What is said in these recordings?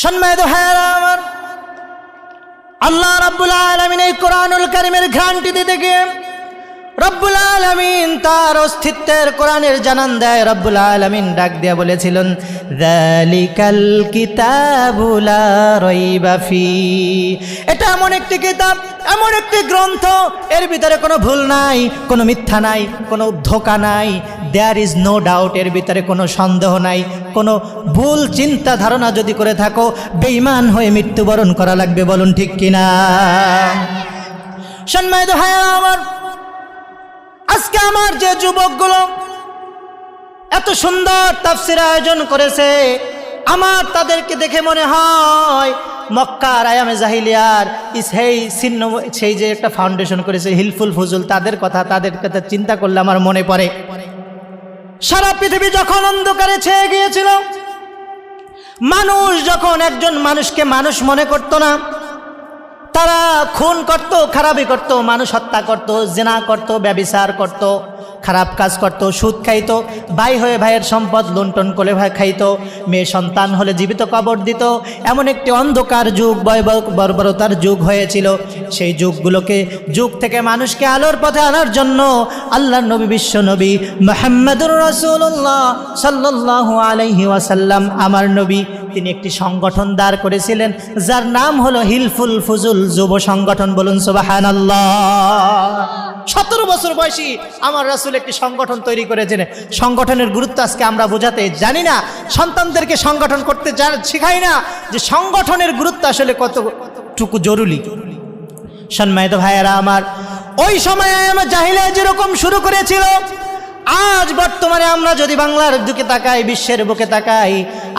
সম্মানিত ভাইয়েরা আমার, আল্লাহ রাব্বুল আলামিন এই কোরআনুল কারীমের ঘ্রাণটি দিতে গিয়ে রব্বুল আলামিন তার অস্তিত্বের কোরআনের জানান দেয়। রব্বুল আলামিন ডাক দিয়ে বলেছিলেন, যালিকাল কিতাবু লা রাইবা ফি। এটা এমন একটি কিতাব, এমন একটি গ্রন্থ, এর ভিতরে কোনো ভুল নাই, কোনো মিথ্যা নাই, কোনো ধোঁকা নাই। দেয়ার ইজ নো ডাউট, এর ভিতরে কোনো সন্দেহ নাই। কোনো ভুল চিন্তা ধারণা যদি করে থাকো, বেঈমান হয়ে মৃত্যুবরণ করা লাগবে। বলুন ঠিক কিনা? সম্মানিত ভাইয়েরা আমার, আজকে আমার যে যুবকগুলো এত সুন্দর তাফসীর আয়োজন করেছে, আমার তাদেরকে দেখে মনে হয় মক্কার আয়ামে জাহিলিয়ার সেই যে একটা ফাউন্ডেশন করেছে হিলফুল ফুজুল, তাদের কথা চিন্তা করলে আমার মনে পড়ে। সারা পৃথিবী যখন অন্ধকারে ছেয়ে গিয়েছিল, মানুষ যখন একজন মানুষকে মানুষ মনে করত না, তারা খুন করত, খারাপি করত, মানুষ হত্যা করত, জিনা করত, ব্যভিচার করত, খারাপ কাজ করত, সুদ খাইত, ভাই হয়ে ভাইয়ের সম্পদ লুণ্ঠন করে ভাই খাইত, মেয়ে সন্তান হলে জীবিত কবর দিত। এমন একটি অন্ধকার যুগ, বর্বরতার যুগ হয়েছিল। সেই যুগ থেকে মানুষকে আলোর পথে আনার জন্য আল্লাহর নবী, বিশ্ব নবী মুহাম্মদুর রাসূলুল্লাহ সাল্লাল্লাহু আলাইহি ওয়াসাল্লাম, আমার নবী, তিনি একটি সংগঠন দাঁড় করেছিলেন, যার নাম হলো হিলফুল ফুজুল যুব সংগঠন। বলুন সুবহানাল্লাহ। 17 বছর বয়সী আমার রাসূল একটি সংগঠন তৈরি করেছেন। সংগঠনের গুরুত্ব আজকে আমরা বোঝাতে জানি না, সন্তানদেরকে সংগঠন করতে শেখাই না, যে সংগঠনের গুরুত্ব আসলে কতটুকু জরুরি। সম্মানিত ভাইয়েরা আমার, ওই সময়ে আমার জাহিলিয়া যেরকম শুরু করেছিল, আজ বর্তমানে আমরা যদি বাংলার দিকে তাকাই, বিশ্বের বুকে তাকাই,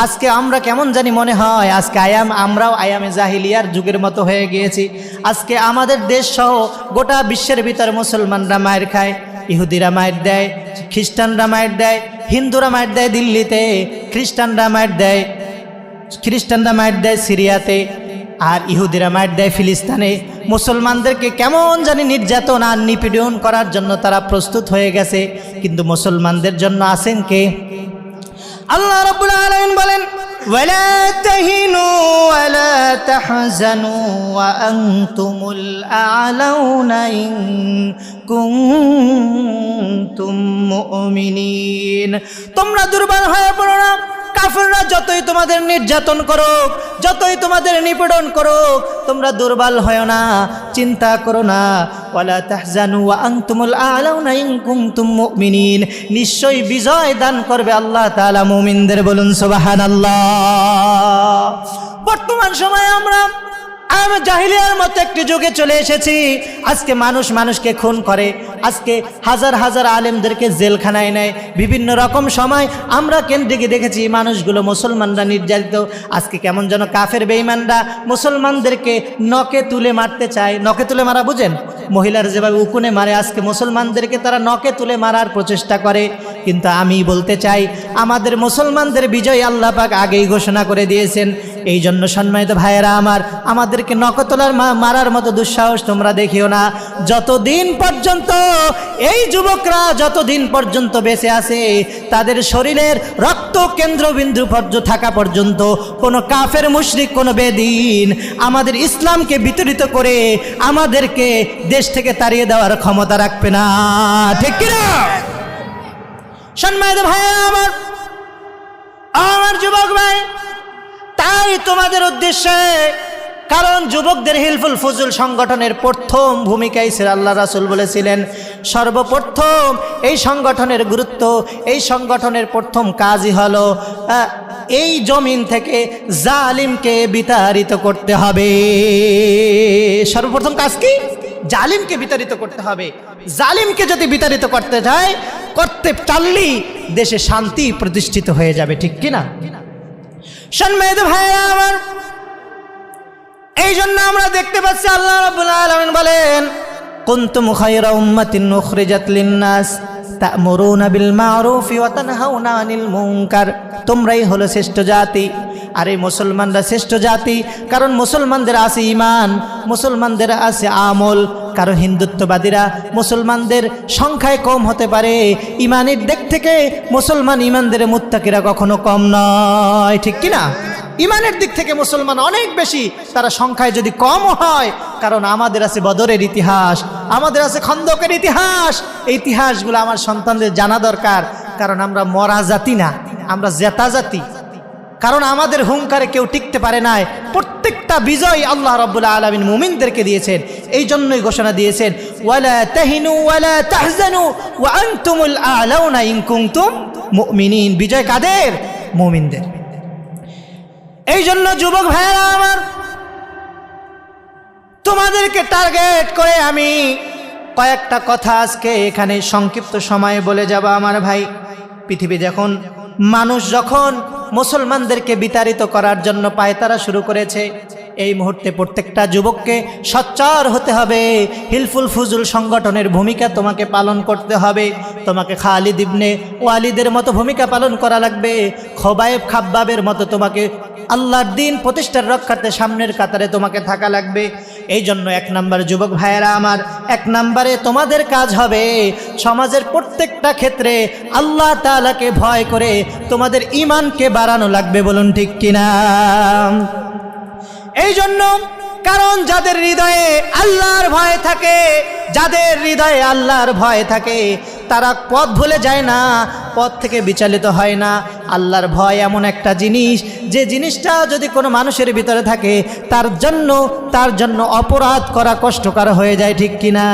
আজকে আমরা কেমন জানি মনে হয় আজকে আমরাও আয়ামে জাহিলিয়ার যুগের মতো হয়ে গিয়েছি। আজকে আমাদের দেশ সহ গোটা বিশ্বের ভিতর মুসলমানরা মায়ের খায়, ইহুদিরা মায়ের দেয়, খ্রিস্টানরা মায়ের দেয়, হিন্দুরা মায়ের দেয় দিল্লিতে, খ্রিস্টানরা মায়ের দেয় সিরিয়াতে, আর ইহুদিরা মায়ের দেয় ফিলিস্তিনে। মুসলমানদেরকে কেমন জানি নির্যাতন আর নিপীড়ন করার জন্য তারা প্রস্তুত হয়ে গেছে। কিন্তু মুসলমানদের জন্য আছেন কে? আল্লাহ রাব্বুল আলামিন বলেন, ওয়ালা তাহিনু ওয়ালা তাহজানু ওয়া আনতুমুল আ'লাউনা ইন কুনতুম মুমিনিন। তোমরা দুর্বল হয়ে পড়ো না। কাফেররা যতই তোমাদের নির্যাতন করুক, যতই তোমাদের নিপীড়ন করুক, তোমরা দুর্বল হয় না, চিন্তা করো না। ওয়ালা তাহজানু ওয়া আনতুমুল আ'লাউনা ইন কুনতুম মুমিনিন। নিশ্চয়ই বিজয় দান করবে আল্লাহ তাআলা মুমিনদের। বলুন সুবহানাল্লাহ। বর্তমান সময়ে আমরা জাহিলিয়ার মতো একটি যুগে চলে এসেছি। আজকে মানুষ মানুষকে খুন করে, আজকে হাজার হাজার আলেমদেরকে জেলখানায় নেয়। বিভিন্ন রকম সময় আমরা কেন্দ্রিকে দেখেছি মানুষগুলো, মুসলমানরা নির্যাতিত। আজকে কেমন যেন কাফের বেঈমানরা মুসলমানদেরকে নখে তুলে মারতে চায়। নখে তুলে মারা বুঝেন? মহিলার যেভাবে উকুনে মারে, আজকে মুসলমানদেরকে তারা নখে তুলে মারার প্রচেষ্টা করে। কিন্তু আমি বলতে চাই, আমাদের মুসলমানদের বিজয় আল্লাহ পাক আগেই ঘোষণা করে দিয়েছেন। এই জন্য সম্মানিত ভাইয়েরা আমার, আমাদেরকে নখতলার মারার মতো দুঃসাহস তোমরা দেখিও না। যতদিন পর্যন্ত এই যুবকরা যতদিন পর্যন্ত বেঁচে আছে, তাদের শরীরের রক্ত কেন্দ্রবিন্দু থাকা পর্যন্ত কোনো কাফের মুশরিক, কোনো বেদিন আমাদের ইসলামকে বিতরিত করে আমাদেরকে দেশ থেকে তাড়িয়ে দেওয়ার ক্ষমতা রাখবে না। ঠিক কিনা? সম্মানিত ভাইয়েরা আমার যুবক ভাই, তাই তোমাদের উদ্দেশ্যে, কারণ যুবকদের হিলফুল ফুজুল সংগঠনের প্রথম ভূমিকাই ছিল, আল্লাহ রাসূল বলেছিলেন, সর্বপ্রথম এই সংগঠনের গুরুত্ব, এই সংগঠনের প্রথম কাজই হলো এই জমিন থেকে জালিমকে বিতাড়িত করতে হবে। সর্বপ্রথম কাজ কি? জালিমকে বিতাড়িত করতে হবে। জালিমকে যদি বিতাড়িত করতে চাইলেই দেশে শান্তি প্রতিষ্ঠিত হয়ে যাবে। ঠিক কিনা? সম্মানিত ভাইরা আমার, এই জন্য আমরা দেখতে পাচ্ছি আল্লাহ রাব্বুল আলামিন বলেন, কুনতুম খায়রা উম্মাতিন উখরিজাত লিন-নাস তা'মুরুনা বিল মা'রুফি ওয়া তানহাউনা আনিল মুনকার। তোমরাই হলো শ্রেষ্ঠ জাতি। আর এই মুসলমানরা শ্রেষ্ঠ জাতি, কারণ মুসলমানদের আছে ঈমান, মুসলমানদের আছে আমল। কারণ হিন্দুত্ববাদীরা মুসলমানদের সংখ্যায় কম হতে পারে, ঈমানের দিক থেকে মুসলমান ঈমানদার মুত্তাকিরা কখনো কম নয়। ঠিক কিনা? ইমানের দিক থেকে মুসলমান অনেক বেশি, তারা সংখ্যায় যদি কম হয়, কারণ আমাদের আছে বদরের ইতিহাস, আমাদের আছে খন্দকের ইতিহাস। এই ইতিহাসগুলো আমার সন্তানদের জানা দরকার, কারণ আমরা মরা জাতি না, আমরা জেতা জাতি। কারণ আমাদের হুঙ্কারে কেউ টিকতে পারে নাই। প্রত্যেকটা বিজয় আল্লাহ রাব্বুল আলামিন মুমিনদেরকে দিয়েছেন। এই জন্যই ঘোষণা দিয়েছেন, ওয়ালা তাহিনু ওয়ালা তাহজানু ওয়া আনতুমুল আ'লাউনা ইন কুনতুম মুমিনিন। বিজয় কাদের? মুমিনদের। এই জন্য যুবক ভাইরা আমার, তোমাদেরকে টার্গেট করে আমি কয়েকটা কথা আজকে এখানে সংক্ষিপ্ত সময়ে বলে যাব। আমার ভাই, পৃথিবী মানুষ যখন মুসলমানদেরকে বিতাড়িত করার জন্য পায়তারা শুরু করেছে, এই মুহূর্তে প্রত্যেকটা যুবককে সোচ্চার হতে হবে। হিলফুল ফুজুল সংগঠনের ভূমিকা তোমাকে পালন করতে হবে। তোমাকে খালিদ ইবনে ওয়ালিদের মতো ভূমিকা পালন করা লাগবে। খোবায়েব খাব্বাবের মতো তোমাকে আল্লাহর দিন প্রতিষ্ঠার রক্ষার্থে সামনের কাতারে তোমাকে থাকা লাগবে। এই জন্য 1 নম্বর যুবক ভাইয়েরা আমার, 1 নম্বরে তোমাদের কাজ হবে সমাজের প্রত্যেকটা ক্ষেত্রে আল্লাহ তাআলাকে ভয় করে তোমাদের ঈমানকে বাড়ানো লাগবে। বলুন ঠিক কিনা? এই জন্য, কারণ যাদের হৃদয়ে আল্লাহর ভয় থাকে, যাদের হৃদয়ে আল্লাহর ভয় থাকে, তারা পথ ভুলে যায় না, পথ থেকে বিচলিত হয় না। আল্লাহর ভয় এমন একটা জিনিস, যে জিনিসটা যদি কোনো মানুষের ভিতরে থাকে, তার জন্য অপরাধ করা কষ্টকর হয়ে যায়। ঠিক কিনা?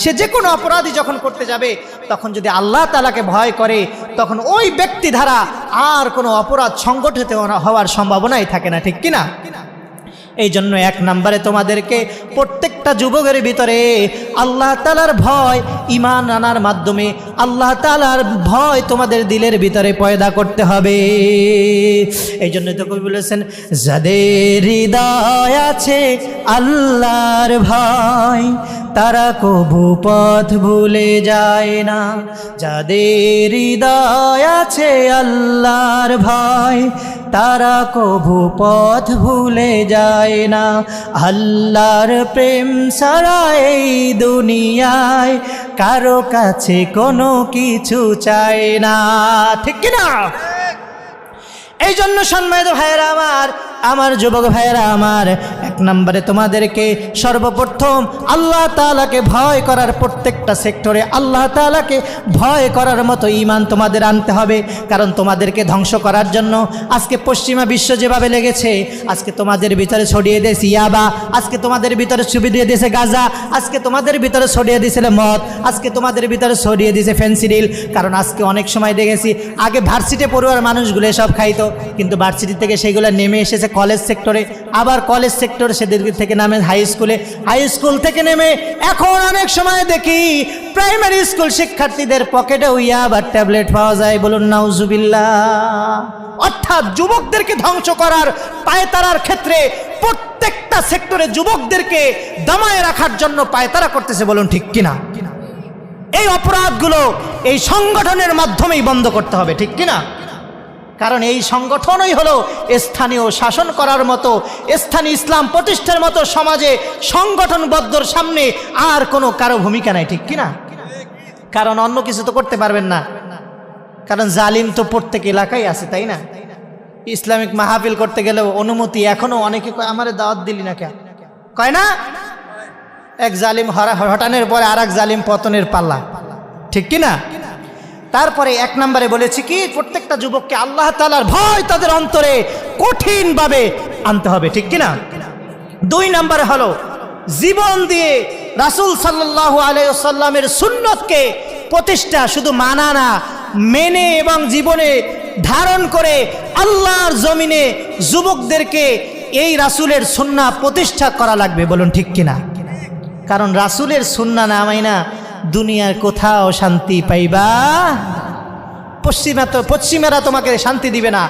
সে যে কোনো অপরাধী যখন করতে যাবে, তখন যদি আল্লাহ তাআলাকে ভয় করে, তখন ওই ব্যক্তি দ্বারা আর কোনো অপরাধ সংগঠিত হওয়ার সম্ভাবনাই থাকে না। ঠিক কিনা? এই জন্য 1 নম্বরে তোমাদেরকে প্রত্যেকটা যুবকের ভিতরে আল্লাহ তাআলার ভয় ঈমান আনার মাধ্যমে আল্লাহ তাআলার ভয় তোমাদের দিলের ভিতরে পয়দা করতে হবে। এই জন্য তো কবি বলেছেন, যাদের হৃদয় আছে আল্লাহর ভয়, তারা কবু পথ ভুলে যায় না। যাদের হৃদয় আছে আল্লাহর ভয়, তারা কবু পথ ভুলে যায় না। আল্লাহর প্রেম ছাড়া এই দুনিয়ায় কারো কাছে কোনো কিছু চায় না। ঠিক কিনা? এই জন্য সম্মানিত ভাইয়েরা আমার যুবক ভাইয়েরা আমার, 1 নম্বরে তোমাদেরকে সর্বপ্রথম আল্লাহ তাআলাকে ভয় করার, প্রত্যেকটা সেক্টরে আল্লাহ তাআলাকে ভয় করার মতো ঈমান তোমাদের আনতে হবে। কারণ তোমাদেরকে ধ্বংস করার জন্য আজকে পশ্চিমা বিশ্ব যেভাবে লেগেছে, আজকে তোমাদের ভিতরে ছড়িয়ে দিয়েছে ইয়াবা, আজকে তোমাদের ভিতরে ছড়িয়ে দিয়েছে গাঁজা, আজকে তোমাদের ভিতরে ছড়িয়ে দিয়েছিল মদ, আজকে তোমাদের ভিতরে ছড়িয়ে দিয়েছে ফেন্সিডিল। কারণ আজকে অনেক সময় দেখেছি, আগে ভার্সিটি পড়ুয়ার মানুষগুলো এসব খাইতো, কিন্তু ভার্সিটি থেকে সেগুলো নেমে এসেছে কলেজ সেক্টরে, আবার কলেজ সেক্টরে সেদের থেকে নামে হাই স্কুলে, হাই স্কুল থেকে নেমে এখন অনেক সময় দেখি প্রাইমারি স্কুল শিক্ষার্থীদের পকেটে ইয়াবা ট্যাবলেট পাওয়া যায়। বলুন নাউজুবিল্লাহ। অর্থাৎ যুবকদেরকে ধ্বংস করার, পায়তারার ক্ষেত্রে প্রত্যেকটা সেক্টরে যুবকদেরকে দমায়ে রাখার জন্য পায়তারা করতেছে। বলুন ঠিক কিনা? এই অপরাধগুলো এই সংগঠনের মাধ্যমেই বন্ধ করতে হবে। ঠিক কিনা? কারণ এই সংগঠনই হলো স্থানীয় শাসন করার মতো, স্থানীয় ইসলাম প্রতিষ্ঠার মতো সমাজে সংগঠনবদ্ধর সামনে আর কোনো কারো ভূমিকা নাই। ঠিক কিনা? কারণ অন্য কিছু তো করতে পারবেন না, কারণ জালিম তো প্রত্যেক এলাকায় আছে, তাই না? ইসলামিক মাহফিল করতে গেলেও অনুমতি এখনো অনেকে কয়, আমারে দাওয়াত দিলি না কে? কয় না? এক জালিম হটানোর পরে আর এক জালিম পতনের পাল্লা। ঠিক কিনা? তারপরে 1 নম্বরে বলেছি কি, প্রত্যেকটা যুবককে আল্লাহ তাআলার ভয় তাদের অন্তরে কঠিনভাবে আনতে হবে। ঠিক কিনা? 2 নম্বরে হলো জীবন দিয়ে রাসূল সাল্লাল্লাহু আলাইহি ওয়াসাল্লামের সুন্নতকে প্রতিষ্ঠা, শুধু মানা না, মেনে এবং জীবনে ধারণ করে আল্লাহর জমিনে যুবকদেরকে এই রাসূলের সুন্নাহ প্রতিষ্ঠা করা লাগবে। বলুন ঠিক কিনা? কারণ রাসূলের সুন্নাহ না মাইনা দুনিয়ার কোথাও শান্তি পাইবা, পশ্চিমারা তোমাকে শান্তি দিবে না।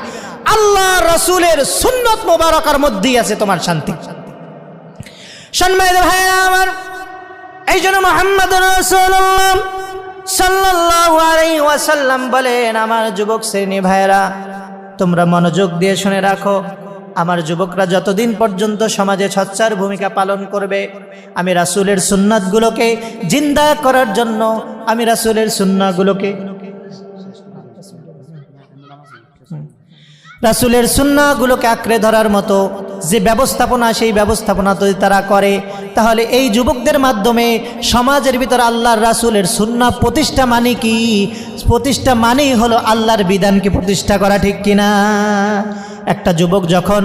আল্লাহ রাসূলের সুন্নত মোবারকার মধ্যেই আছে তোমার শান্তি। সম্মানিত ভাইরা আমার, এই জন্য মুহাম্মদুর রাসূলুল্লাহ সাল্লাল্লাহু আলাইহি ওয়াসাল্লাম বলেন, আমার যুবক শ্রেণী ভাইরা, তোমরা মনোযোগ দিয়ে শুনে রাখো, আমার যুবকরা যতদিন পর্যন্ত সমাজে সোচ্চার ভূমিকা পালন করবে, আমি রাসূলের সুন্নাতগুলোকে জিন্দা করার জন্য, আমি রাসূলের সুন্নাহগুলোকে রাসূলের সুন্নাহগুলোকে আঁকড়ে ধরার মতো যে ব্যবস্থাপনা, সেই ব্যবস্থাপনা যদি তারা করে, তাহলে এই যুবকদের মাধ্যমে সমাজের ভিতরে আল্লাহর রাসূলের সুন্নাহ প্রতিষ্ঠা মানে কি? প্রতিষ্ঠা মানেই হলো আল্লাহর বিধানকে প্রতিষ্ঠা করা, ঠিক কিনা? একটা যুবক যখন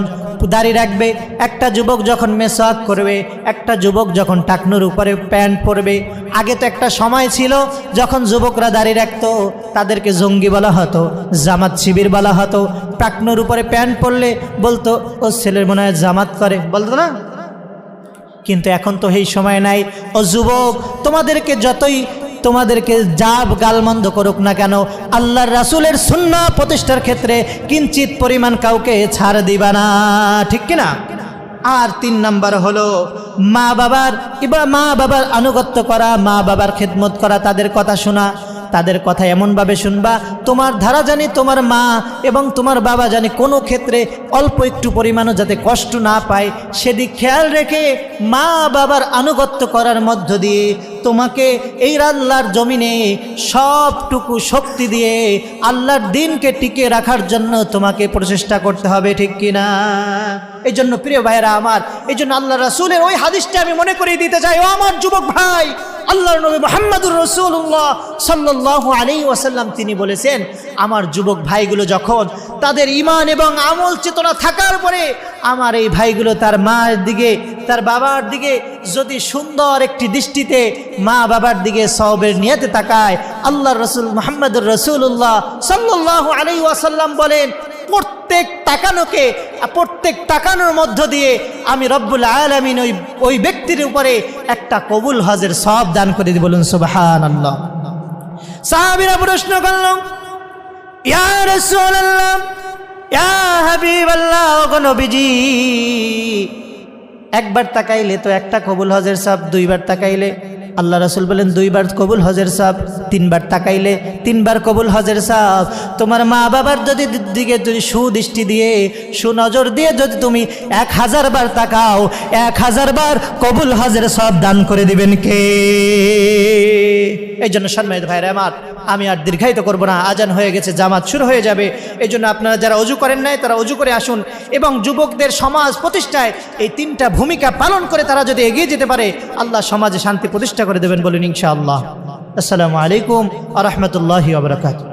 দাড়ি রাখবে, একটা যুবক যখন মেসওয়াক করবে, একটা যুবক যখন টাকনুর উপরে প্যান্ট পরবে। আগে তো একটা সময় ছিল যখন যুবকরা দাড়ি রাখতো তাদেরকে জঙ্গি বলা হতো, জামাত শিবির বলা হতো। টাকনুর উপরে প্যান্ট পরলে বলতো ও ছেলের মনে হয় জামাত করে, বলতো না? কিন্তু এখন তো এই সময় নাই। ও যুবক, তোমাদেরকে যা গালমন্দ করুক না কেন, আল্লাহর রাসূলের সুন্নাহ প্রতিষ্ঠার ক্ষেত্রে কিঞ্চিত পরিমাণ কাউকে ছাড় দিবা না, ঠিক কিনা? আর 3 নাম্বার হলো মা বাবার আনুগত্য করা, মা বাবার খেদমত করা, তাদের কথা শোনা। তাদের কথা এমনভাবে শুনবা তোমার ধারা জানি তোমার মা এবং তোমার বাবা জানি কোনো ক্ষেত্রে অল্প একটু পরিমাণও যাতে কষ্ট না পায়, সেদিক খেয়াল রেখে মা বাবার আনুগত্য করার মধ্য দিয়ে তোমাকে এই আল্লাহর জমিনে সবটুকু শক্তি দিয়ে আল্লাহর দিনকে টিকে রাখার জন্য তোমাকে প্রচেষ্টা করতে হবে, ঠিক কিনা? এই জন্য প্রিয় ভাইয়েরা আমার, এই জন্য আল্লাহ রাসূলের ওই হাদিসটা আমি মনে করিয়ে দিতে চাই। ও আমার যুবক ভাই, আল্লাহর নবী মুহাম্মদুর রাসূলুল্লাহ সাল্লাল্লাহু আলাইহি ওয়াসাল্লাম তিনি বলেছেন, আমার যুবক ভাইগুলো যখন তাদের ঈমান এবং আমল চেতনা থাকার পরে আমার এই ভাইগুলো তার মার দিকে, তার বাবার দিকে যদি সুন্দর একটি দৃষ্টিতে মা বাবার দিকে সওয়াবের নিয়তে তাকায়, আল্লাহর রাসূল মুহাম্মদুর রাসূলুল্লাহ সাল্লাল্লাহু আলাইহি ওয়াসাল্লাম বলেন, প্রত্যেক তাকানোর মধ্য দিয়ে আমি রব্বুল আলামিন ওই ব্যক্তির উপরে একটা কবুল হজের সওয়াব দান করে দিই। বলুন সুবহানাল্লাহ। সাহাবীরা প্রশ্ন করল, ইয়া রাসূলুল্লাহ, ইয়া হাবিবাল্লাহ, ওগো নবীজি, একবার তাকাইলে তো একটা কবুল হজের সওয়াব, দুইবার তাকাইলে? আল্লাহ রাসূল বলেন 2 বার কবুল হজের সওয়াব, 3 বার তাকাইলে 3 বার কবুল হজের সওয়াব। তোমার মা বাবার দিকে যদি সুদৃষ্টি দিয়ে, সুনজর দিয়ে যদি তুমি 1000 বার তাকাও, 1000 বার কবুল হজের সওয়াব দান করে দিবেন কে? এই জন্য সম্মানিত ভাইরা আমার, আমি আর দীর্ঘায়িত করব না, আজান হয়ে গেছে, জামাত শুরু হয়ে যাবে। এই জন্য আপনারা যারা অজু করেন নাই তারা অজু করে আসুন এবং যুবকদের সমাজ প্রতিষ্ঠায় এই 3টা ভূমিকা পালন করে তারা যদি এগিয়ে যেতে পারে, আল্লাহ সমাজে শান্তি প্রতিষ্ঠা করে দেবেন। বলুন ইনশাআল্লাহ। আসসালামু আলাইকুম ওয়া রাহমাতুল্লাহি ওয়া বারাকাতুহু।